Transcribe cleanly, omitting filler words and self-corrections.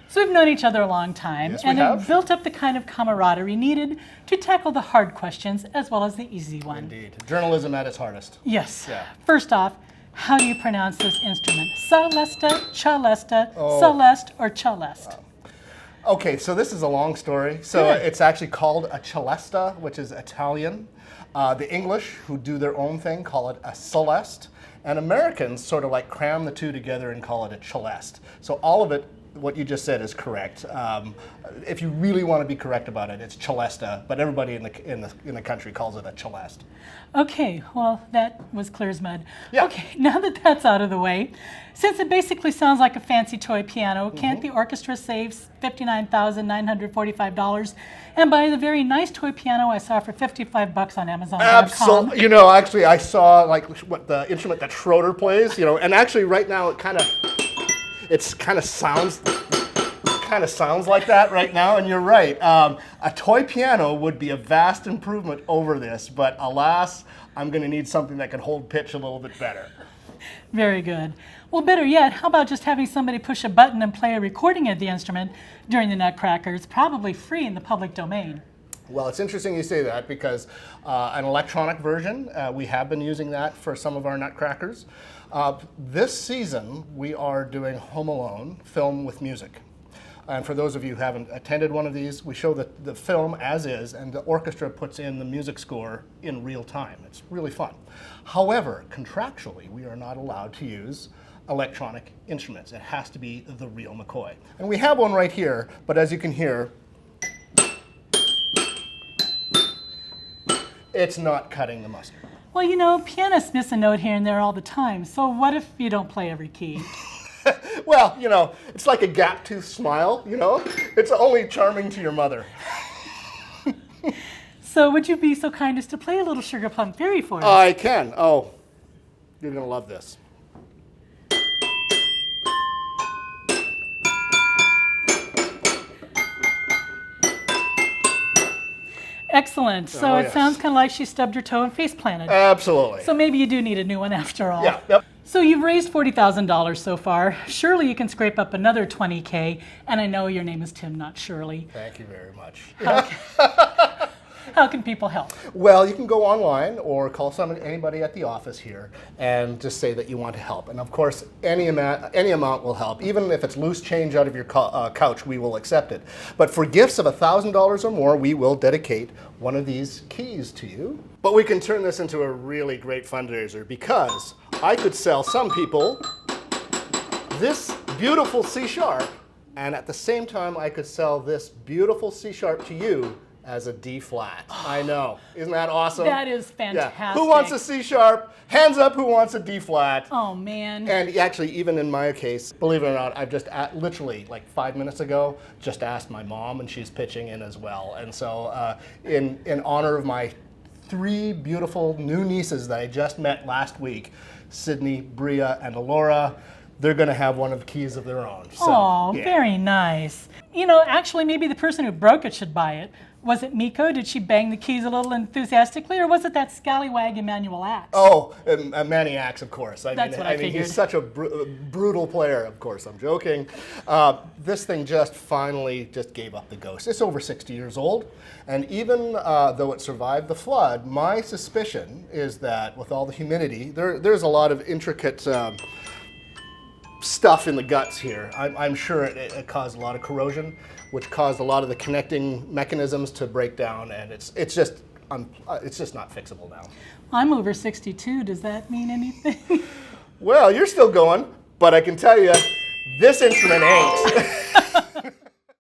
So we've known each other a long time, Yes, and we have. have built up the kind of camaraderie needed to tackle the hard questions as well as the easy one. Indeed. Journalism at its hardest. Yes. Yeah. First off, how do you pronounce this instrument? Celesta, celesta, Oh. celeste, or celeste? Okay, so this is a long story. So Good. it's actually called a celesta, which is Italian. The English, who do their own thing, call it a celeste. And Americans sort of like cram the two together and call it a celeste. So all of it, what you just said, is correct. If you really want to be correct about it, it's celesta, but everybody in the country calls it a celeste. Okay, well, that was clear as mud. Yeah. Okay, now that that's out of the way, since it basically sounds like a fancy toy piano, can't the orchestra save $59,945 and buy the very nice toy piano I saw for $55 on Amazon.com? Absolutely. You know, actually, I saw like what the instrument that Schroeder plays. You know, and actually, right now, it kind of sounds like that right now. And you're right. A toy piano would be a vast improvement over this, but alas, I'm going to need something that can hold pitch a little bit better. Very good. Well, better yet, how about just having somebody push a button and play a recording of the instrument during the Nutcracker? It's probably free in the public domain. Well, it's interesting you say that because an electronic version, we have been using that for some of our Nutcrackers. This season, we are doing Home Alone, film with music. And for those of you who haven't attended one of these, we show the film as is, and the orchestra puts in the music score in real time. It's really fun. However, contractually, we are not allowed to use electronic instruments. It has to be the real McCoy. And we have one right here, but as you can hear, it's not cutting the mustard. Well, you know, pianists miss a note here and there all the time, so what if you don't play every key? Well, you know, it's like a gap-toothed smile, you know? It's only charming to your mother. So would you be so kind as to play a little Sugar Plum Fairy for us? I can. Oh, you're going to love this. Excellent. So Oh, it yes. sounds kind of like she stubbed her toe and face planted. Absolutely. So maybe you do need a new one after all. Yeah, yep. So you've raised $40,000 so far. Surely you can scrape up another $20K. And I know your name is Tim, not Shirley. Thank you very much. How can people help? Well, you can go online or call anybody at the office here and just say that you want to help. And of course, any amount will help. Even if it's loose change out of your couch, we will accept it. But for gifts of $1,000 or more, we will dedicate one of these keys to you. But we can turn this into a really great fundraiser because I could sell some people this beautiful C sharp, and at the same time, I could sell this beautiful C sharp to you as a D flat. I know. Isn't that awesome? That is fantastic. Yeah. Who wants a C sharp? Hands up who wants a D flat. Oh, man. And actually, even in my case, believe it or not, I've just literally like 5 minutes ago just asked my mom, and she's pitching in as well. And so in honor of my 3 beautiful new nieces that I just met last week, Sydney, Bria, and Alora, they're going to have one of the keys of their own. So, Oh, yeah. very nice. You know, actually, maybe the person who broke it should buy it. Was it Miko? Did she bang the keys a little enthusiastically, or was it that scallywag Emmanuel Axe? Oh, Manny Axe, of course. That's what I mean, figured. he's such a brutal player. Of course, I'm joking. This thing just finally just gave up the ghost. It's over 60 years old, and even though it survived the flood, my suspicion is that with all the humidity, there's a lot of intricate stuff in the guts here. I'm sure it caused a lot of corrosion, which caused a lot of the connecting mechanisms to break down, and it's just not fixable now. I'm over 62. Does that mean anything? Well, you're still going, but I can tell you, this instrument ain't.